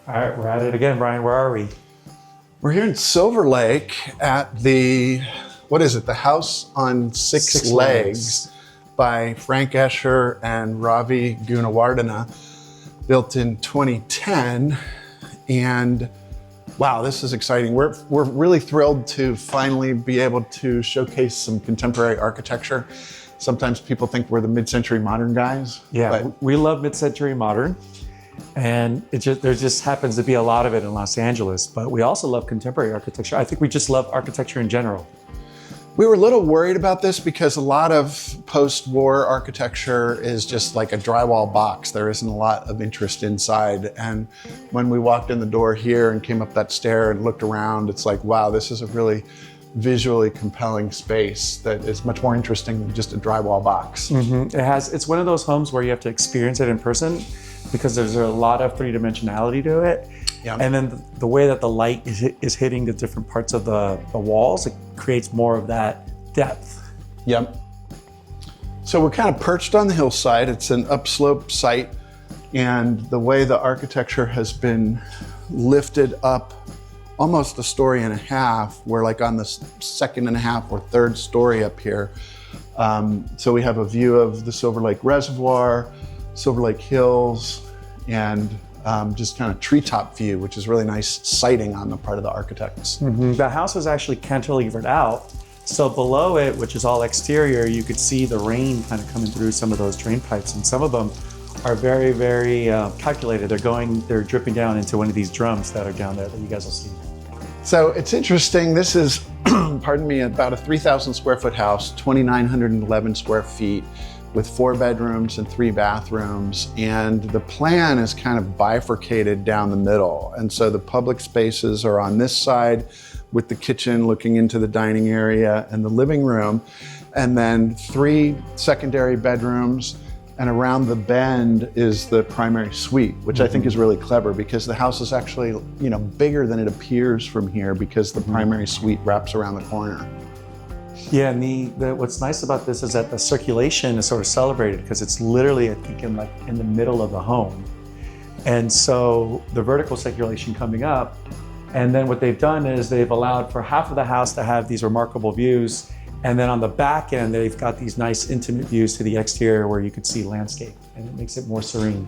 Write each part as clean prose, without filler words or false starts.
All right, we're at it again, Brian. Where are we? We're here in Silver Lake at the, what is it? The House on Six Legs by Frank Escher and Ravi GuneWardena, built in 2010. And wow, this is exciting. We're really thrilled to finally be able to showcase some contemporary architecture. Sometimes people think we're the mid-century modern guys. Yeah, but we love mid-century modern. And there just happens to be a lot of it in Los Angeles, but we also love contemporary architecture. I think we just love architecture in general. We were a little worried about this because a lot of post-war architecture is just like a drywall box. There isn't a lot of interest inside. And when we walked in the door here and came up that stair and looked around, it's like, wow, this is a really visually compelling space that is much more interesting than just a drywall box. Mm-hmm. It's one of those homes where you have to experience it in person, because there's a lot of three-dimensionality to it. Yeah. And then the way that the light is hitting the different parts of the walls, it creates more of that depth. Yep. So we're kind of perched on the hillside. It's an upslope site. And the way the architecture has been lifted up almost a story and a half, we're like on the second and a half or third story up here. So we have a view of the Silver Lake Reservoir, Silver Lake Hills, and just kind of treetop view, which is really nice sighting on the part of the architects. Mm-hmm. The house is actually cantilevered out. So below it, which is all exterior, you could see the rain kind of coming through some of those drain pipes. And some of them are very, very calculated. They're dripping down into one of these drums that are down there that you guys will see. So it's interesting. This is, pardon me, about a 3,000 square foot house, 2,911 square feet, with 4 bedrooms and 3 bathrooms. And the plan is kind of bifurcated down the middle. And so the public spaces are on this side, with the kitchen looking into the dining area and the living room. And then 3 secondary bedrooms, and around the bend is the primary suite, which I think is really clever, because the house is actually, bigger than it appears from here, because the primary suite wraps around the corner. Yeah, and what's nice about this is that the circulation is sort of celebrated, because it's literally, I think, in the middle of the home. And so the vertical circulation coming up, and then what they've done is they've allowed for half of the house to have these remarkable views. And then on the back end, they've got these nice intimate views to the exterior where you could see landscape, and it makes it more serene.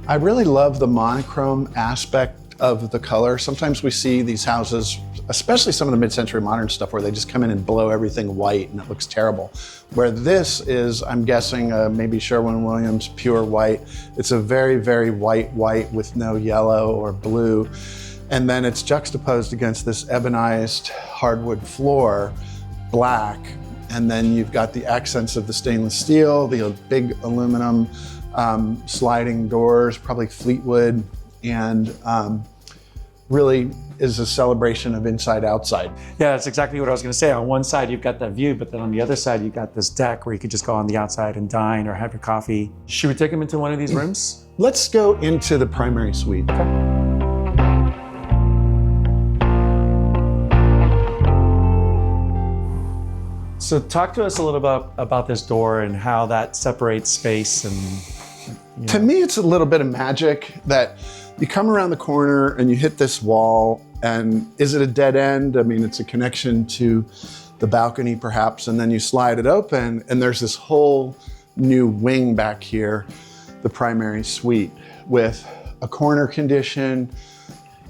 I really love the monochrome aspect of the color. Sometimes we see these houses, especially some of the mid-century modern stuff, where they just come in and blow everything white and it looks terrible. Where this is, I'm guessing, maybe Sherwin-Williams pure white. It's a very, very white with no yellow or blue. And then it's juxtaposed against this ebonized hardwood floor, black. And then you've got the accents of the stainless steel, the big aluminum sliding doors, probably Fleetwood, and really is a celebration of inside outside. Yeah, that's exactly what I was going to say. On one side, you've got that view, but then on the other side, you've got this deck where you could just go on the outside and dine or have your coffee. Should we take them into one of these rooms? Let's go into the primary suite. Okay. So talk to us a little bit about this door and how that separates space. And to me, it's a little bit of magic that you come around the corner and you hit this wall, and is it a dead end? I mean, it's a connection to the balcony perhaps, and then you slide it open and there's this whole new wing back here, the primary suite, with a corner condition,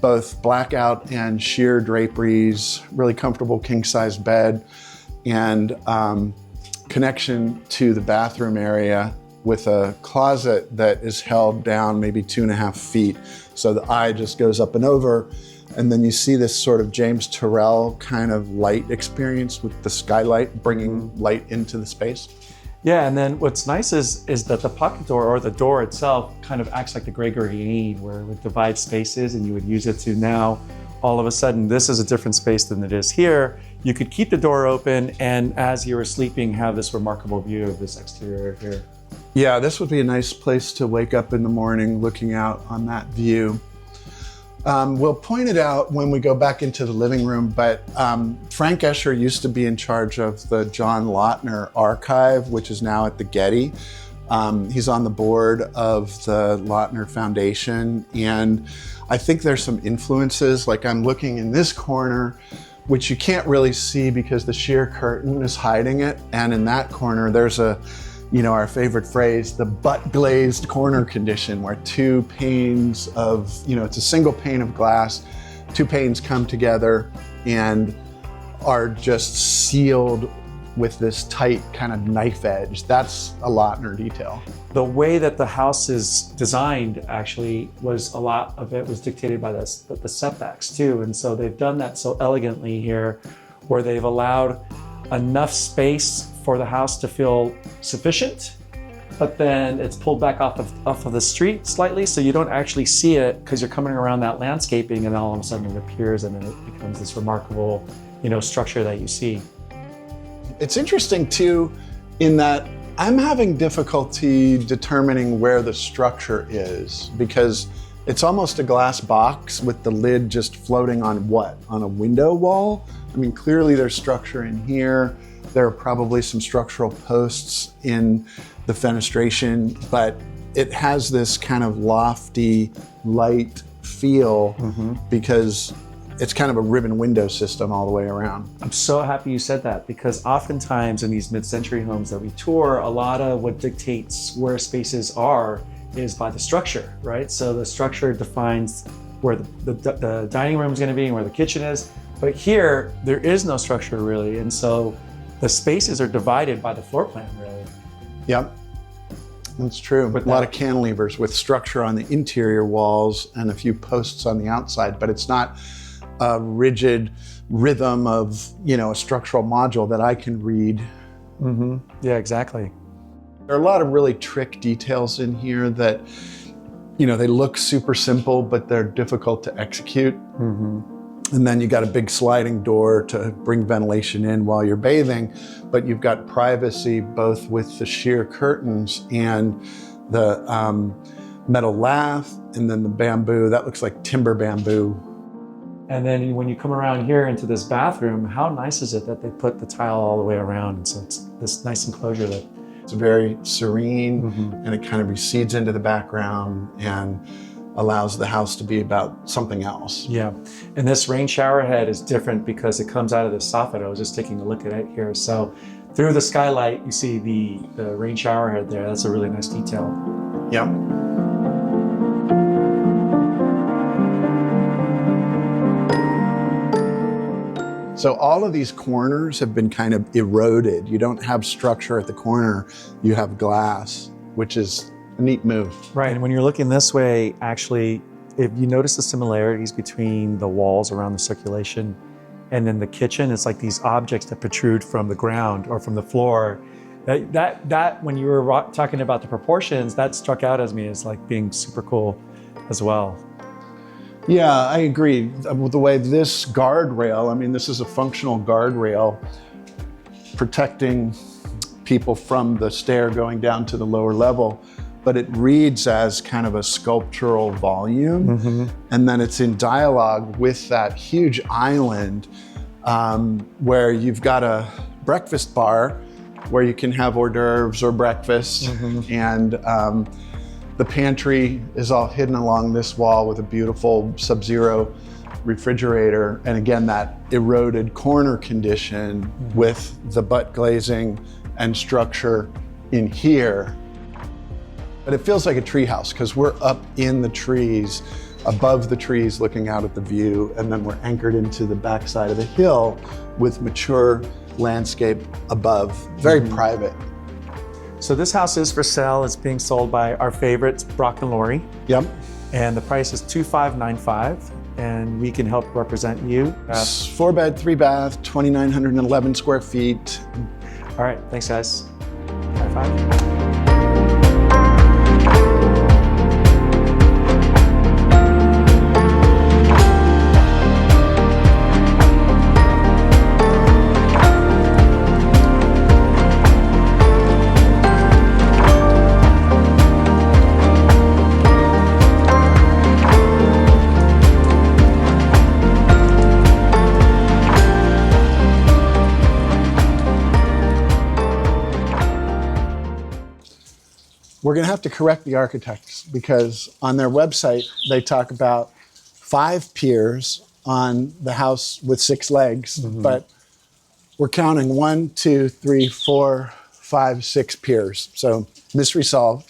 both blackout and sheer draperies, really comfortable king-size bed, and connection to the bathroom area with a closet that is held down maybe 2.5 feet. So the eye just goes up and over. And then you see this sort of James Turrell kind of light experience with the skylight bringing light into the space. Yeah, and then what's nice is that the pocket door, or the door itself, kind of acts like the Gregorian, where it would divide spaces and you would use it to now, all of a sudden, this is a different space than it is here. You could keep the door open, and as you were sleeping, have this remarkable view of this exterior here. Yeah, this would be a nice place to wake up in the morning looking out on that view. We'll point it out when we go back into the living room, but Frank Escher used to be in charge of the John Lautner archive, which is now at the Getty. He's on the board of the Lautner Foundation, and I think there's some influences. Like I'm looking in this corner, which you can't really see because the sheer curtain is hiding it. And in that corner, there's our favorite phrase, the butt glazed corner condition, where two panes of, it's a single pane of glass, two panes come together and are just sealed with this tight kind of knife edge. That's a Lautner detail. The way that the house is designed actually was a lot of it was dictated by the setbacks too. And so they've done that so elegantly here, where they've allowed enough space for the house to feel sufficient, but then it's pulled back off of the street slightly, so you don't actually see it because you're coming around that landscaping, and all of a sudden it appears and then it becomes this remarkable, structure that you see. It's interesting too, in that I'm having difficulty determining where the structure is, because it's almost a glass box with the lid just floating on what? On a window wall? I mean, clearly there's structure in here. There are probably some structural posts in the fenestration, but it has this kind of lofty, light feel because it's kind of a ribbon window system all the way around. I'm so happy you said that, because oftentimes in these mid-century homes that we tour, a lot of what dictates where spaces are is by the structure, right? So the structure defines where the dining room is going to be and where the kitchen is. But here, there is no structure really. And so the spaces are divided by the floor plan, really. Yep, that's true. With a lot of cantilevers with structure on the interior walls and a few posts on the outside, but it's not a rigid rhythm of, a structural module that I can read. Yeah, exactly. There are a lot of really trick details in here that, they look super simple, but they're difficult to execute. And then you got a big sliding door to bring ventilation in while you're bathing, but you've got privacy both with the sheer curtains and the metal lath, and then the bamboo. That looks like timber bamboo. And then when you come around here into this bathroom, how nice is it that they put the tile all the way around? And so it's this nice enclosure that it's very serene, and it kind of recedes into the background and allows the house to be about something else. Yeah, and this rain shower head is different because it comes out of this soffit. I was just taking a look at it here. So through the skylight, you see the rain shower head there. That's a really nice detail. Yep. So all of these corners have been kind of eroded. You don't have structure at the corner, you have glass, which is a neat move. Right, and when you're looking this way, actually, if you notice the similarities between the walls around the circulation and then the kitchen, it's like these objects that protrude from the ground or from the floor. That when you were talking about the proportions, that struck out as me as like being super cool as well. Yeah, I agree. The way this guardrail, this is a functional guardrail protecting people from the stair going down to the lower level, but it reads as kind of a sculptural volume. And then it's in dialogue with that huge island where you've got a breakfast bar where you can have hors d'oeuvres or breakfast. And the pantry is all hidden along this wall with a beautiful Sub-Zero refrigerator. And again, that eroded corner condition with the butt glazing and structure in here. But it feels like a treehouse because we're up in the trees, above the trees looking out at the view, and then we're anchored into the backside of the hill with mature landscape above, very private. So this house is for sale. It's being sold by our favorites, Brock and Lori. Yep. And the price is $2,595, and we can help represent you. 4-bed, 3-bath, 2,911 square feet. All right, thanks guys. High five. we're going to have to correct the architects because on their website, they talk about 5 piers on the house with 6 legs, but we're counting 1, 2, 3, 4, 5, 6 piers. So mystery solved.